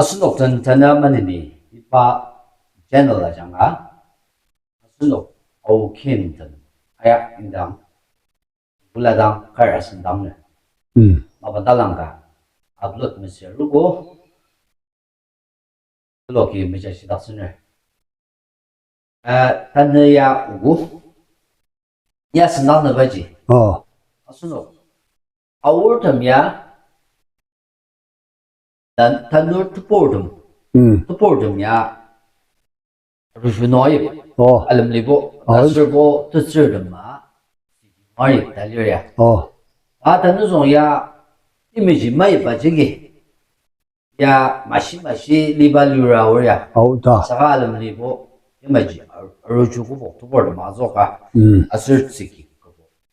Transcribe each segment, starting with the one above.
Asunok tanda manini ipa channel la janga asunok au kin tan aya indang buladang kar asindang ne mabadalang ka upload mesir rugo loki meja sidak sunne tanda ya ugu ya sindang ne baji asunok awur tam ya dan tanur tupordum ya rushunoi alam libo asurbo tutsurdum ma ai talir ya tanu zong ya image mai bajigi ya mashi liba lura or ya saka alam libo image rushugo bo tupordum azoka asur tsiki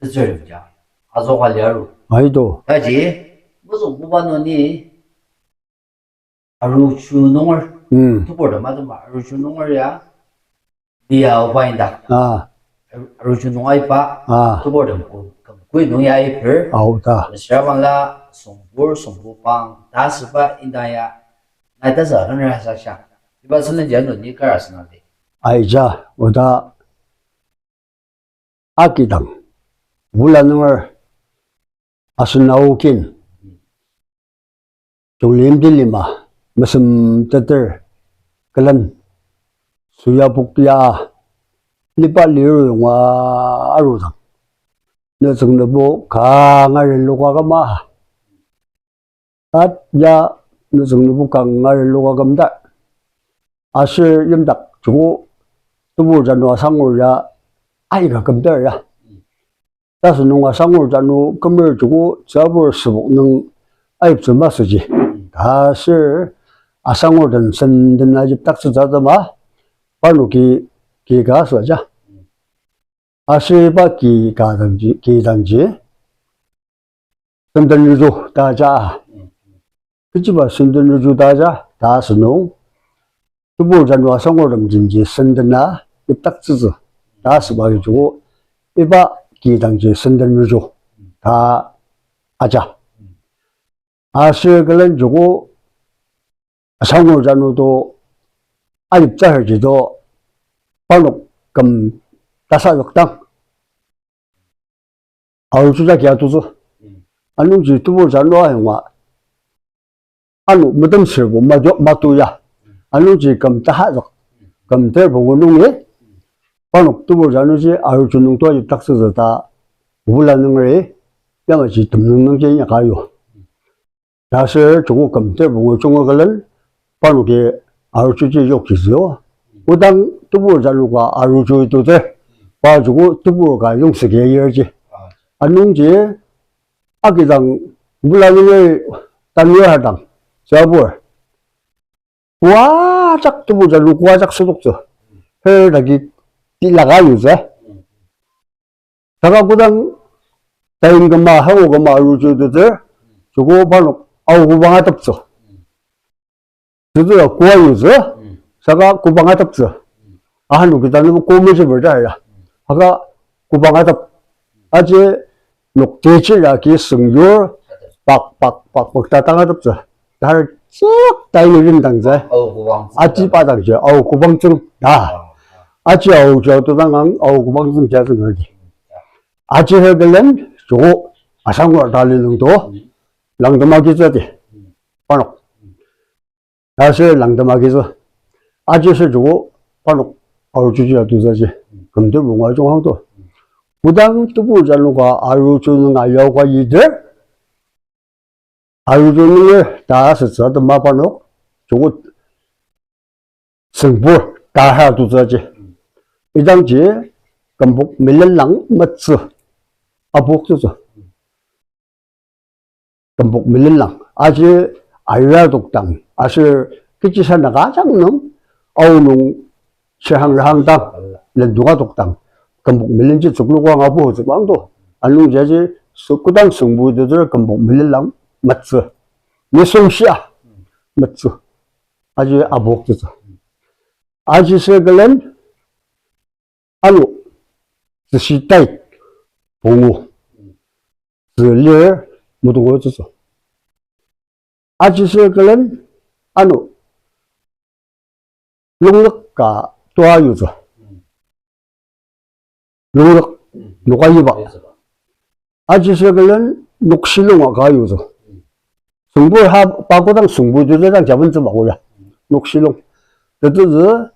tutsurdum ya azoka liaru 아이도 kaji 무슨 무반원이 aruchu nongor tupordum aduma aruchu nongor야 dia wainda aruchu nongai pa tupordum kui nongai per 아우다 siawanla songbu pang dasba indaya naitasa hanra sasha iba sunan janu ni karasnali 아이자 오다 아기당 물라능을 아스나우긴 종림딜리마 무슨 뜻들 그런 수야복야 리발리를 와 아루당 너 정도보 강아를 녹아가마 아야 너 정도보 강아를 녹아감다 아스 염닥 주고 두부잔와 상울야 아이가 금들야 다스 농가 상울잔우 금을 주고 저불 수복능 아입 좀 마스지 다스 아상울은 선든 아집 딱스 자다마 바로기 기가 서자 아시바 기가든지 기단지 선든 유조 다자 그치바 선든 유조 다자 다스농 두부잔와 상울은 진지 선든나 입딱스즈 다스 바기 주고 이바 기단지 선든 유조 다 아자 아시글은 주고 상울잔우도 아입자her지도 바로 금 다사역당 아우주자 기아두즈 안농지 두부잔로아 형와 안우 무덤스고 마두야 안농지 금 다하적 금 대보고 농에 바로 두부잔우지 아우주농도 입딱스즈다 우불라는 거에 양아지 듬능능제냐 가요 다시 중국 검대보고 중국을 바로게 아루주지 욕기죠. 우당 두부자루가 아루주도 돼. 봐주고 두부가 용스게 열지. 안농지 아기당 물라능을 단위하당 저불 와작 두부자루 와작 소독서 회락이 띠라가유제. 다가구당 다인금마 하고금마 아루주도 돼. 주고 바로 아우구방아 덮죠. 저도요, 구하유죠? 제가 구방아 덮죠. 아한우 기다리면 꼬매지 버려야. 아가 구방아 덮. 아직 녹대치야, 기 성교, 빡, 따당아 덮죠. 나를 쭉 다이는 당자. 아지 바닥이죠. 아우 구방증, 나. 아지 아우 저도당한 아우 구방증 자승을 디. 아지 해결은 저 아상과 달리는 도 랑드마기저디. 바로 다시 랑드마기저 아지스 주고 바로 아루주지야 두자지 금도 뭔가 좀 하도 부당 두부자루가 아루주는 아여과 이들 아루주는 다스 저도 마바노 주고 승부 다하 두자지 이당지 금복 밀rel랑 멋스 아복주죠 금복 밀rel랑 아지 아유야독당 아실 기치사 나가장놈 어우농 시항당렌 누가 독당 금복 밀린지 죽루광 아부 저방도 안농제지 석구당 성부들 금복 밀rel랑 멋스 미송시야 멋스 아지 아복주죠 아지 세글렌 아루 지시다이 봉우 들려 모두 거주죠 아지스글은 아노 농덕가 또아유죠. 농덕 녹아이바 아지석을은 녹실롱아 가유죠. 승부 바고당 승부주대장 잡은 점 하고야. 녹실롱. 그래도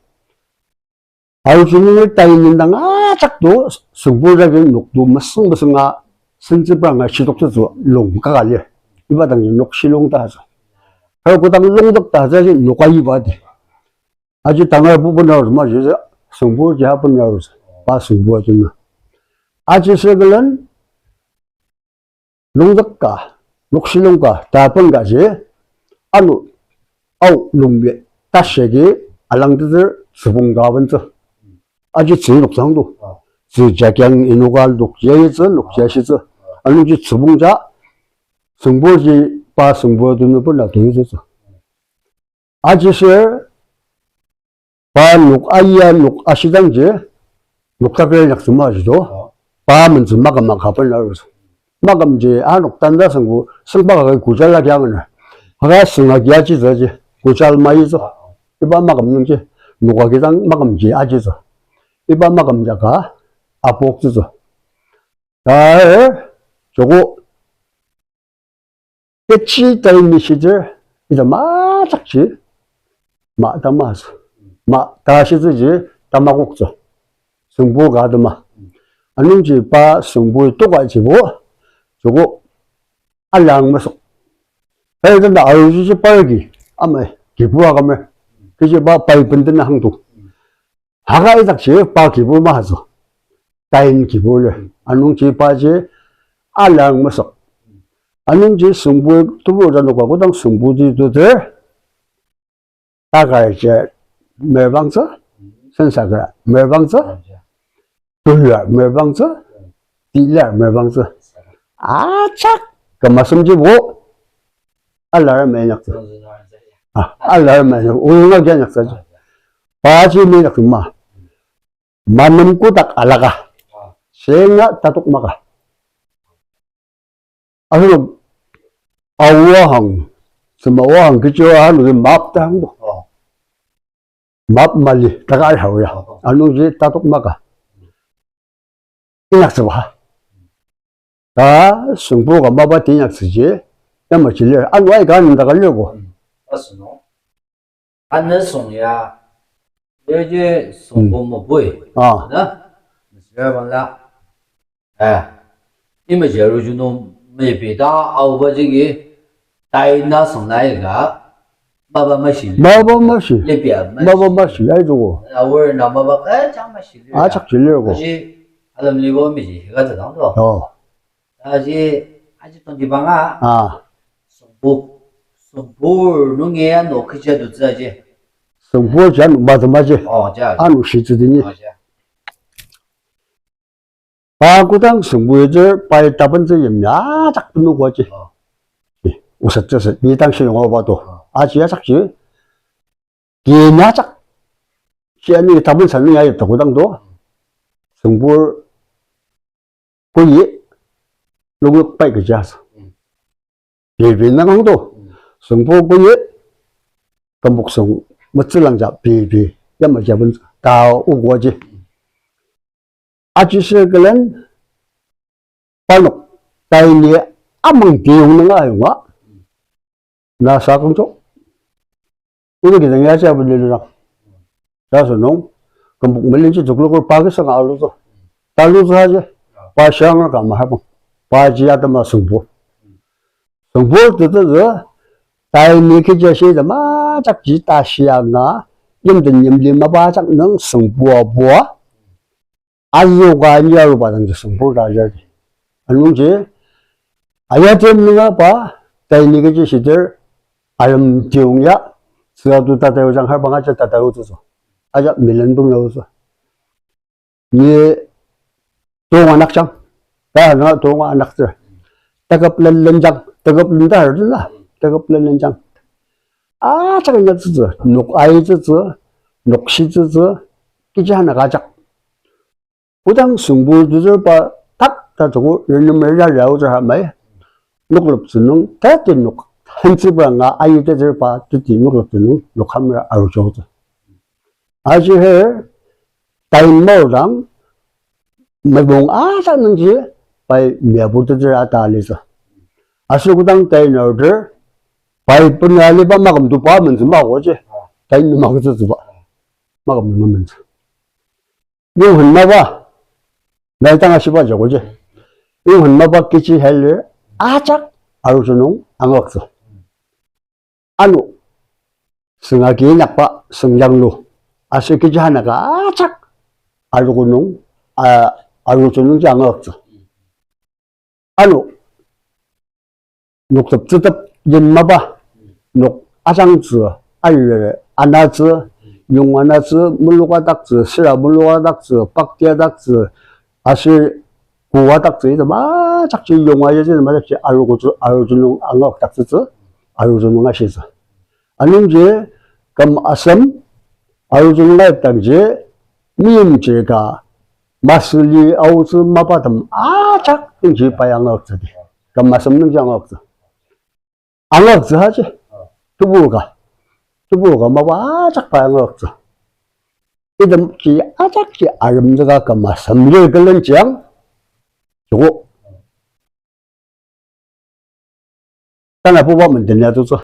아우주민을 따있는당 아작도 승부적인 녹도 무승무승아 선지방아 시독도도 롱가 갈려. 이바당이 녹실롱다 하죠. 그리고 그다음 농덕다 하자지 녹아이바대. 아주 당할 부분으로 말이죠. 승부 잡은으로 봐 승부하지만 아지석을은 농덕가 녹실롱가 다번가지 아누 아우 농배 다시기 알랑드들 수봉가번저 아주 제녹상도 지자경 인호갈 녹제에서 녹제시서 아니지 수봉자 승부지 바 승부하던 벌라 도여져서 아지서 바 녹아이야 녹아시당제 녹사별 약수마지도 바면 좀 마감만 가벌라서 마감제 녹단다 승부 승바가 구잘라게 하면 하가 승하기 아지저지 구잘마이서 이반 마감는지 녹아기당 마감지 아지저 이반 마감자가 아복주저 다에 저거 깨치 딸미 시절 이제 마작지 마다마서 다시지 담마곡저 승부 가드마 아닌지 바 승부에 또 가지고 저거 알랑마서 해야 된다 아유지 빨기 아마 기부하가면 그게 바 빨번드는 항도 하가이 닥치 바 기부마 하죠 다인 기부를 아닌지 바지 알랑마서 아닌지 승부에 두부자 놓고 그다음 승부지도 돼 다가 이제 멸방서 선사가 멸방서 돌려 멸방서 딜려 멸방서 아착 그 말씀지고 알라를 매력서 알라를 매력 오용하게 약사지 바지 매력서 만남 꾸닥 알라가 생아 다독마가 아주 아우아항 스마와항 그저 하는 맙다항도 맙 말리 다가 알하오야 알롱지 다독마가 인약서 봐. 다 승부가 마바 인약서지. 야뭐 질려 안 와이 가는 다 가려고. 맞으노. 안는 송야. 이제 승부 뭐 보이. 나. 그래봐라. 이미 제로주노 메비다 아우버지기 다이나 송나이가 마바 마시. 마바 마시. 레비아. 마바 마시. 아이고. 아워나 마바 장마시. 아착 질려고. 아담 리보미지 해가 되당도. 아직 동지방아. 승부 농에 놓기자도 자지. 승부 전 맞지. 자. 안 시주더니. 바구당 승부에저 빨다번저 염야 작 붙는 거지. 웃었져서 이 당시 영화 봐도 아지야 작지. 기냐 작. 시안이 답은 설명하였다 고당도. 승부 거기 로그 빠이그 자서 비비나강도 승부 거기 건복성 멋질랑자 비비 야마 잡은 다 오고지 아지스글은 발목 다이니 아망 비용는 아이와 나 사공조 이렇게 생각해 잡은 일이라 자서 농 건복 멀린지 죽을 빠게서 알로서 달로서 하지 바샹을 가마 하고 바지야다마 승부 승부 뜻은 다이니케 제시다 마작지 다시야나 염든 염리마 바작 능 승부와 부와 아유가 아니야로 받은 게 승부를 하자지 아는지 아야tem는가 봐 다이니케 제시들 아염 지용야 스가도 다다요장 할방하자 다다요도서 아자 밀런동 넣어서 예 동안 학장 나 동안 학장 따갑는 렌장 따갑는다 하잖아 따갑는 렌장 아 저거 녀츠즈 녹아이즈즈 녹시즈즈 끼지 하나 가자 부당 승부즈즈 봐딱 다저고 열림을 야려오자 하면 녹럽스는 대대 녹 한집랑아 아이들을 봐 듣지 녹럽스는 녹하면 알죠 아주 해 다이모랑 매봉 아사는지 바이 메부들 아달리서 아수구당 다이너들 바이 분야리 바 마감도 봐면서 막오지 다이는 막서 봐 마감 넘으면서 이거 혼나봐 날 당하시봐 저거지 이거 혼나봐 끼치 헬레 아작 아루주농 안억서 안우 승하기 약바 승장루 아스키지 하나가 아작 아루구농 아루주농 장억서 안우 녹섭즈답 연마바 녹 아장즈 알레 아나즈 용아나즈 물로가닥즈 시라 물로가닥즈 빡디아닥즈 아실 구와닥즈 이도 마작지 용아여지 마작지 아루주농 안억닥즈즈 아루주농 아시즈 아닌지 그럼 아섬 아루주농 나입당지 미임제가 마슬리 아우즈 마바담 아작 인지 바양억즈디 그럼 마섬 능장억즈 안억즈 하지 두부가 마바 아작 바양억즈 이름 지 아작지 아름드가 그마 섬릴 걸런지양 저거 하나 뽑아면 되냐, 도서.